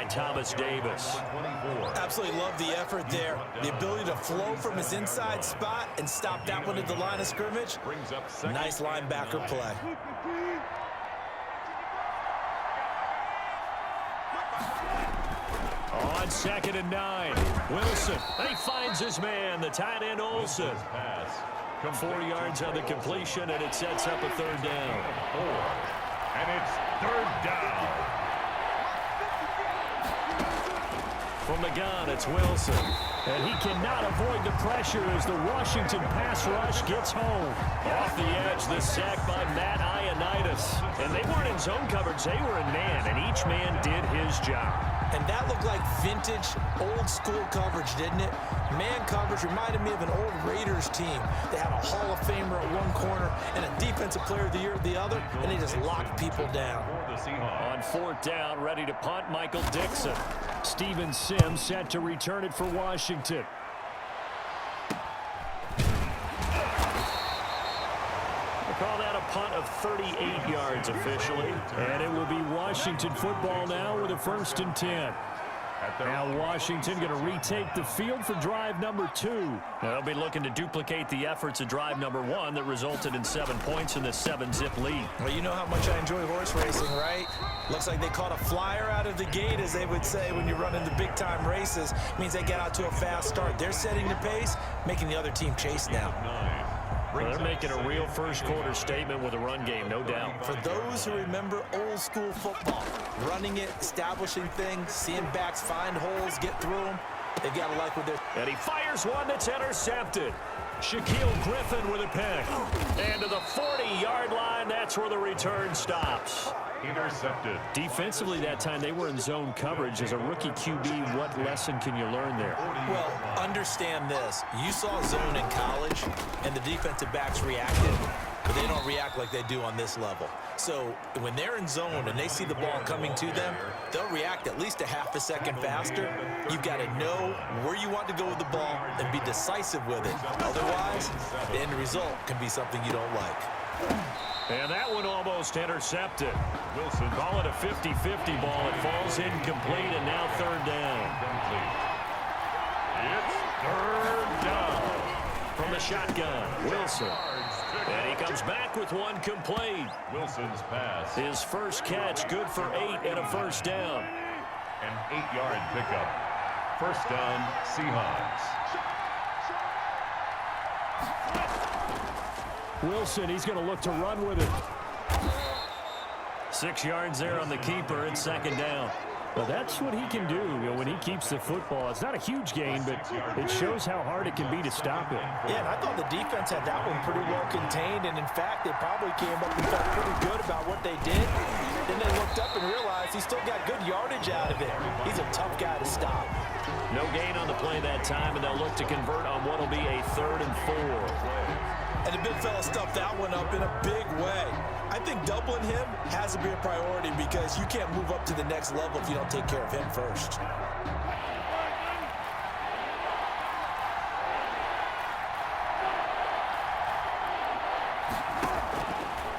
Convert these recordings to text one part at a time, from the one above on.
by Thomas Davis. Absolutely love the effort there. The ability to flow from his inside spot and stop that one at the line of scrimmage. Nice linebacker play. On 2nd and 9, Wilson. He finds his man, the tight end Olsen. 4 yards on the completion, and it sets up a 3rd down. And it's 3rd down. From the gun, it's Wilson. And he cannot avoid the pressure as the Washington pass rush gets home. Off the edge, the sack by Matt Ioannidis. And they weren't in zone coverage, they were in man, and each man did his job. And that looked like vintage, old-school coverage, didn't it? Man coverage reminded me of an old Raiders team. They had a Hall of Famer at one corner and a Defensive Player of the Year at the other, and they just locked people down. On 4th down, ready to punt, Michael Dixon. Steven Sims set to return it for Washington. Call that a punt of 38 yards officially. And it will be Washington football now with a 1st and 10. Now Washington going to retake the field for drive number 2. They'll be looking to duplicate the efforts of drive number 1 that resulted in 7 points in the 7-zip lead. Well, you know how much I enjoy horse racing, right? Looks like they caught a flyer out of the gate, as they would say when you're running the big-time races. Means they get out to a fast start. They're setting the pace, making the other team chase now. Well, they're making a real first-quarter statement with a run game, no doubt. For those who remember old-school football, running it, establishing things, seeing backs find holes, get through them, they've got to like what they're... And he fires one that's intercepted. Shaquille Griffin with a pick. And to the 40-yard line, that's where the return stops. Intercepted. Defensively that time, they were in zone coverage. As a rookie QB, what lesson can you learn there? Well, understand this. You saw zone in college, and the defensive backs reacted, but they don't react like they do on this level. So when they're in zone and they see the ball coming to them, they'll react at least a half a second faster. You've got to know where you want to go with the ball and be decisive with it. Otherwise, the end result can be something you don't like. And that one almost intercepted. Wilson, call it a 50-50 ball. It falls incomplete, and now 3rd down. It's 3rd down. From the shotgun, Wilson. And he comes back with one complete. Wilson's pass. His first catch, good for 8 and a 1st down. An 8-yard pickup. 1st down, Seahawks. Wilson, he's going to look to run with it. 6 yards there on the keeper and 2nd down. Well, that's what he can do, when he keeps the football. It's not a huge gain, but it shows how hard it can be to stop it. Yeah, and I thought the defense had that one pretty well contained, and in fact, they probably came up and felt pretty good about what they did. Then they looked up and realized he still got good yardage out of it. He's a tough guy to stop. No gain on the play that time, and they'll look to convert on what will be a 3rd and 4. And the big fella stuffed that one up in a big way. I think doubling him has to be a priority because you can't move up to the next level if you don't take care of him first.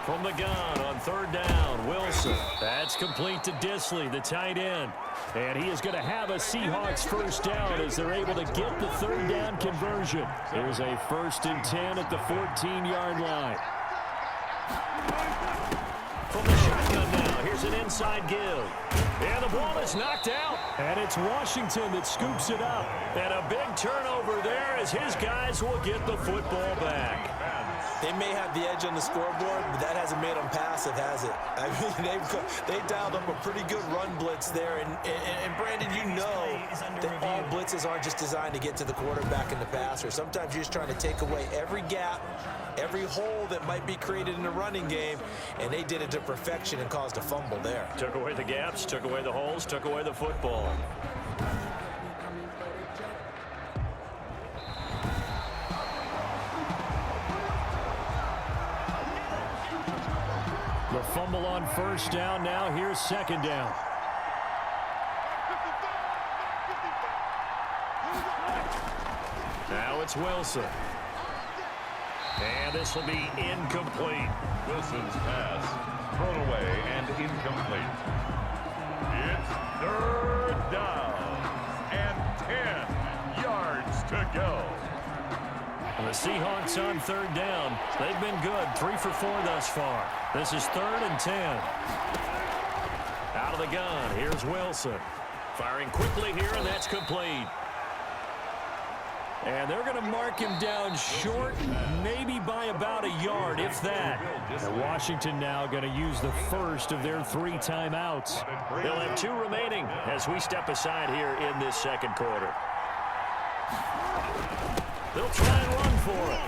From the gun on 3rd down, Wilson. That's complete to Disley, the tight end. And he is going to have a Seahawks 1st down as they're able to get the 3rd down conversion. There's a 1st and 10 at the 14-yard line. From the shotgun now, here's an inside give. And the ball is knocked out. And it's Washington that scoops it up. And a big turnover there as his guys will get the football back. They may have the edge on the scoreboard, but that hasn't made them passive, has it? I mean, they dialed up a pretty good run blitz there. And Brandon, you know that all blitzes aren't just designed to get to the quarterback and the passer. Sometimes you're just trying to take away every gap, every hole that might be created in the running game, and they did it to perfection and caused a fumble there. Took away the gaps, took away the holes, took away the football. The fumble on 1st down. Now here's 2nd down. Now it's Wilson. And this will be incomplete. Wilson's pass thrown away and incomplete. It's 3rd The Seahawks on third down. They've been good, 3 for 4 thus far. This is 3rd and 10. Out of the gun, here's Wilson. Firing quickly here, and that's complete. And they're going to mark him down short, maybe by about a yard, if that. And Washington now going to use the first of their 3 timeouts. They'll have 2 remaining as we step aside here in this second quarter. They'll try and run for it.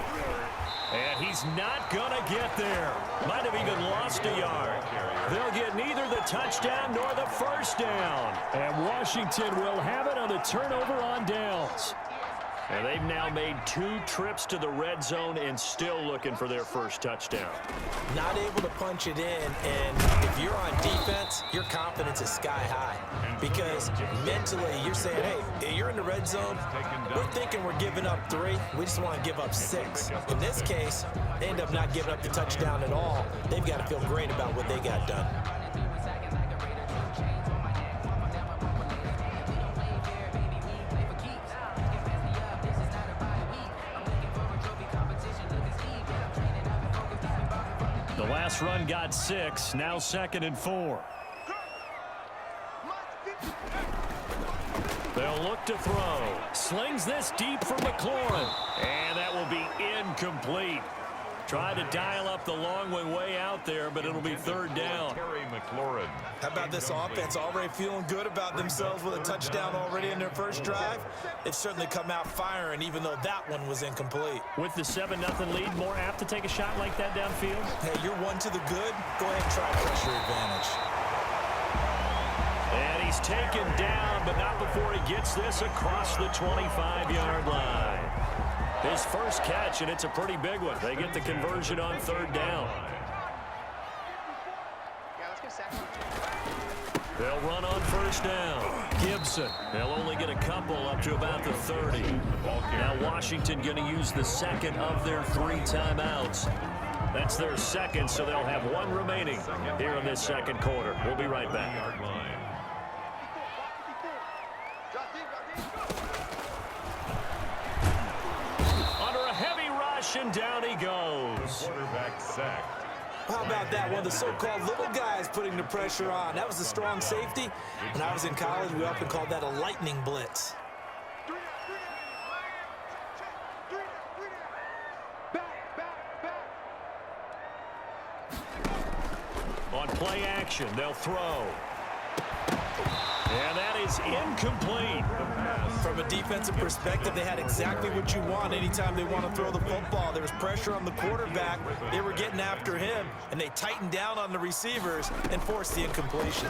And he's not going to get there. Might have even lost a yard. They'll get neither the touchdown nor the first down. And Washington will have it on the turnover on downs. And they've now made 2 trips to the red zone and still looking for their first touchdown. Not able to punch it in, and if you're on defense, your confidence is sky high. Because mentally, you're saying, hey, you're in the red zone. We're thinking we're giving up 3. We just want to give up 6. In this case, they end up not giving up the touchdown at all. They've got to feel great about what they got done. The last run got 6, now 2nd and 4. They'll look to throw. Slings this deep for McLaurin. And that will be incomplete. Tried to dial up the long one way out there, but it'll be 3rd down. How about this offense already feeling good about themselves with a touchdown already in their first drive? They've certainly come out firing, even though that one was incomplete. With the 7-0 lead, more apt to take a shot like that downfield? Hey, you're 1 to the good. Go ahead and try pressure advantage. And he's taken down, but not before he gets this across the 25-yard line. His first catch, and it's a pretty big one. They get the conversion on 3rd down. They'll run on 1st down. Gibson. They'll only get a couple up to about the 30. Now Washington going to use the 2nd of their 3 timeouts. That's their 2nd, so they'll have 1 remaining here in this second quarter. We'll be right back. And down he goes. Quarterback sacked. How about that one? The so-called little guys putting the pressure on. That was the strong safety. When I was in college, we often called that a lightning blitz. On play action, they'll throw. And that is incomplete. From a defensive perspective, they had exactly what you want anytime they want to throw the football. There was pressure on the quarterback. They were getting after him, and they tightened down on the receivers and forced the incompletion.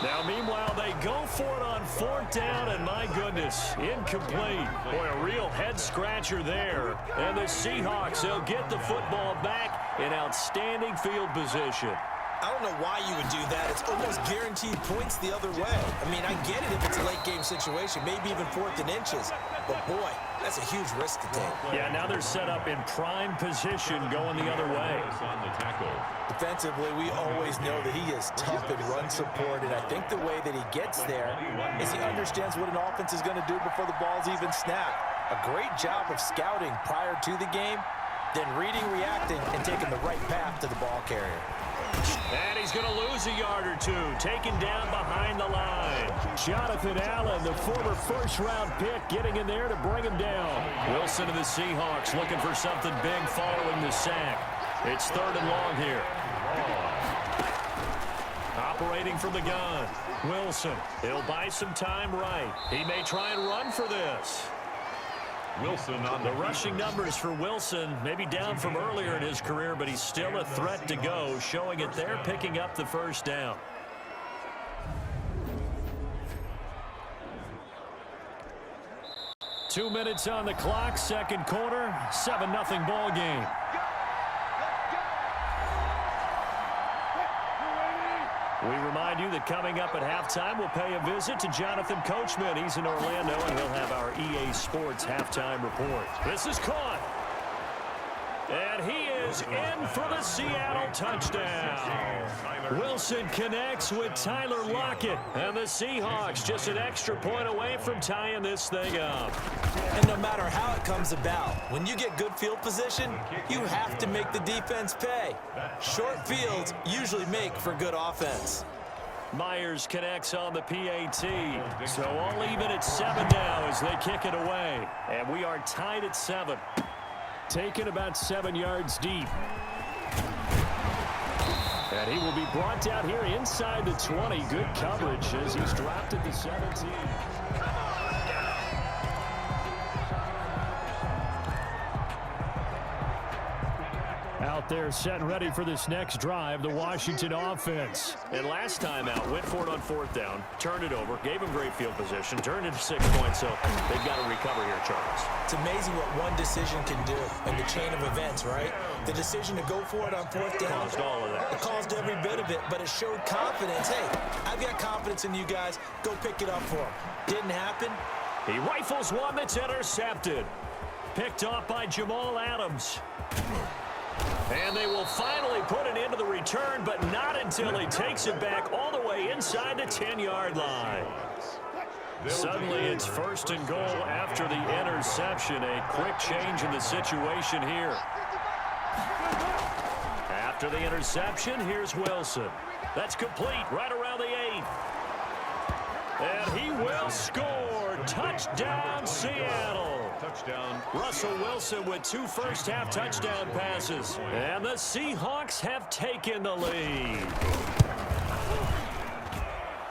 Now, meanwhile, they go for it on 4th down, and my goodness, incomplete. Boy, a real head-scratcher there. And the Seahawks, they'll get the football back in outstanding field position. I don't know why you would do that. It's almost guaranteed points the other way. I mean, I get it if it's a late-game situation, maybe even 4th and inches. But, boy, that's a huge risk to take. Yeah, now they're set up in prime position going the other way. Defensively, we always know that he is tough in run support, and I think the way that he gets there is he understands what an offense is going to do before the ball's even snapped. A great job of scouting prior to the game, then reading, reacting, and taking the right path to the ball carrier. And he's going to lose a yard or 2, taken down behind the line. Jonathan Allen, the former first-round pick, getting in there to bring him down. Wilson and the Seahawks looking for something big following the sack. It's 3rd and long here. Operating from the gun. Wilson, he'll buy some time right. He may try and run for this. Wilson on the rushing numbers for Wilson, maybe down from earlier in his career, but he's still a threat to go, showing it there, picking up the 1st down. Two minutes on the clock, second quarter, 7-0 ball game. We remind you that coming up at halftime, we'll pay a visit to Jonathan Coachman. He's in Orlando, and he'll have our EA Sports halftime report. This is caught. And he goes in for the Seattle touchdown. Wilson connects with Tyler Lockett, and the Seahawks just an extra point away from tying this thing up. And no matter how it comes about, when you get good field position, you have to make the defense pay. Short fields usually make for good offense. Myers connects on the PAT. So all even at 7 now as they kick it away. And we are tied at 7. Taken about 7 yards deep. And he will be brought down here inside the 20. Good coverage as he's dropped at the 17. Out there set and ready for this next drive, the Washington offense. And last time out, went for it on 4th down, turned it over, gave him great field position, turned it to 6 points, so they've got to recover here, Charles. It's amazing what one decision can do in the chain of events, right? The decision to go for it on 4th down. Caused all of that. It caused every bit of it, but it showed confidence. Hey, I've got confidence in you guys. Go pick it up for him. Didn't happen. He rifles one that's intercepted. Picked off by Jamal Adams. And they will finally put it into the return, but not until he takes it back all the way inside the 10-yard line. Suddenly it's 1st and goal after the interception. A quick change in the situation here. After the interception, here's Wilson. That's complete right around the 8th. And he will score. Touchdown, Seattle. Touchdown. Russell Wilson with 2 first-half touchdown passes. And the Seahawks have taken the lead.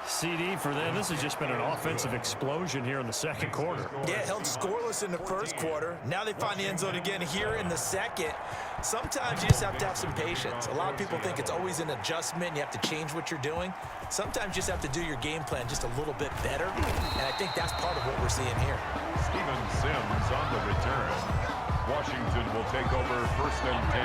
CD for them. This has just been an offensive explosion here in the second quarter. Yeah, held scoreless in the first quarter. Now they find the end zone again here in the second. Sometimes you just have to have some patience. A lot of people think it's always an adjustment. You have to change what you're doing. Sometimes you just have to do your game plan just a little bit better. And I think that's part of what we're seeing here. Steven Sims on the return. Washington will take over 1st and 10.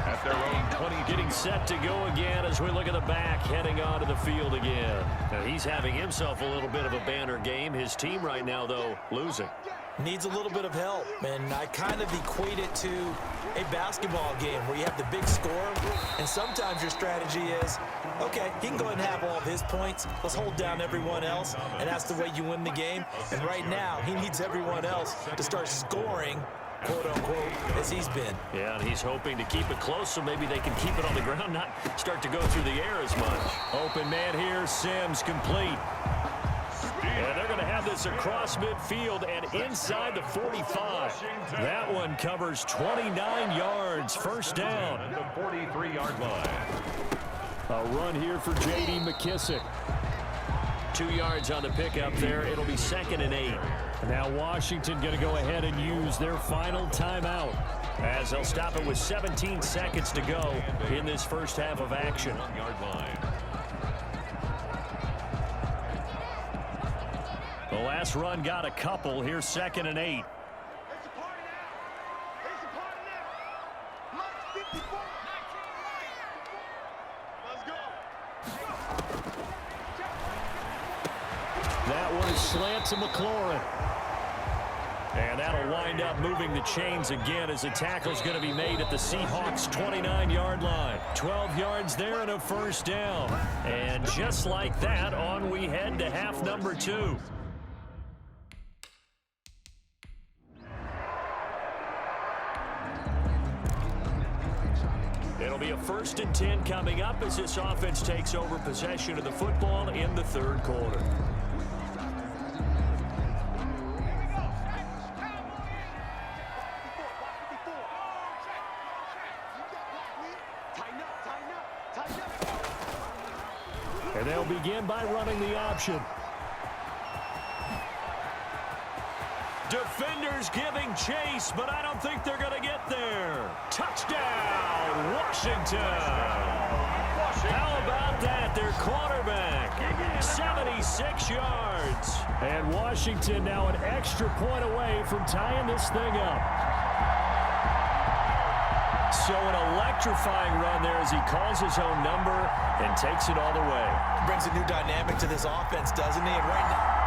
At their own 20. Getting set to go again as we look at the back, heading onto the field again. Now he's having himself a little bit of a banner game. His team right now, though, losing. Needs a little bit of help, and I kind of equate it to a basketball game where you have the big score, and sometimes your strategy is, okay, he can go ahead and have all of his points. Let's hold down everyone else, and that's the way you win the game. And right now, he needs everyone else to start scoring, quote-unquote, as he's been. Yeah, and he's hoping to keep it close so maybe they can keep it on the ground, not start to go through the air as much. Open man here, Sims complete. And they're going to have this across midfield and inside the 45. That one covers 29 yards, 1st down. At the 43-yard line. A run here for J.D. McKissick. 2 yards on the pickup there. It'll be 2nd and 8. Now Washington going to go ahead and use their final timeout as they'll stop it with 17 seconds to go in this first half of action. Yard line. The last run got a couple. Here's 2nd and 8. That one is slant to McLaurin. And that'll wind up moving the chains again as the tackle's going to be made at the Seahawks' 29-yard line. 12 yards there and a 1st down. And just like that, on we head to half number 2. It'll be a 1st and 10 coming up as this offense takes over possession of the football in the 3rd quarter. And they'll begin by running the option. Defenders giving chase, but I don't think they're going to get there. Touchdown, Washington. How about that? Their quarterback, 76 yards. And Washington now an extra point away from tying this thing up. So an electrifying run there as he calls his own number and takes it all the way. Brings a new dynamic to this offense, doesn't he? And right now,